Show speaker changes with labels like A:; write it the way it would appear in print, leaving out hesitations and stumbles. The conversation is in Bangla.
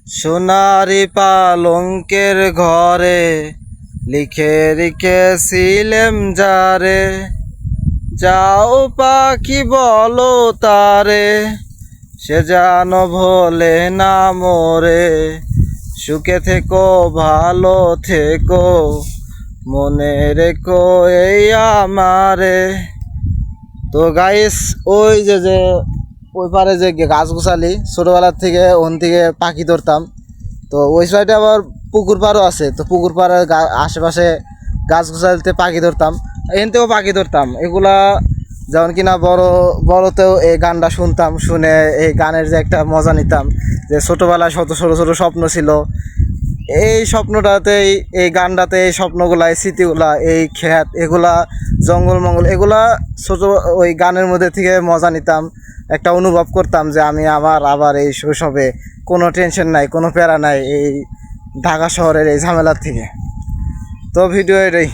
A: সোনারি পালঙ্কের ঘরে লিখে রেখেছিলেম যারে, যাও পাখি বলো তারে, সে যেন ভোলে না মোরে। সুখে থেকো ভালো থেকো, মনে রেখো এই আমারে। তো গাইস, ওই যে ওই পারে যে গাছ গোছালি ছোটোবেলার থেকে ওন থেকে পাখি ধরতাম। তো ওই সাইডে আবার পুকুর পাড়ও আছে, তো পুকুর পাড়ের আশেপাশে গাছ গোছালিতে পাখি ধরতাম, এনতেও পাখি ধরতাম। এগুলা যেমন কিনা বড়তেও এই গানটা শুনতাম, শুনে এই গানের যে একটা মজা নিতাম, যে ছোটোবেলায় শত ছোটো ছোটো স্বপ্ন ছিল, এই স্বপ্নটাতেই এই গানটাতে এই স্বপ্নগুলা এই স্মৃতিগুলা এই ক্ষেত এগুলা জঙ্গল মঙ্গল এগুলা ছোটো ওই গানের মধ্যে থেকে মজা নিতাম। একটা অনুভব করতাম যে আমি আবার এই শৈশবে কোনো টেনশন নাই, কোনো প্যারা নাই এই ঢাকা শহরের এই ঝামেলার থেকে। তো ভিডিও এটাই।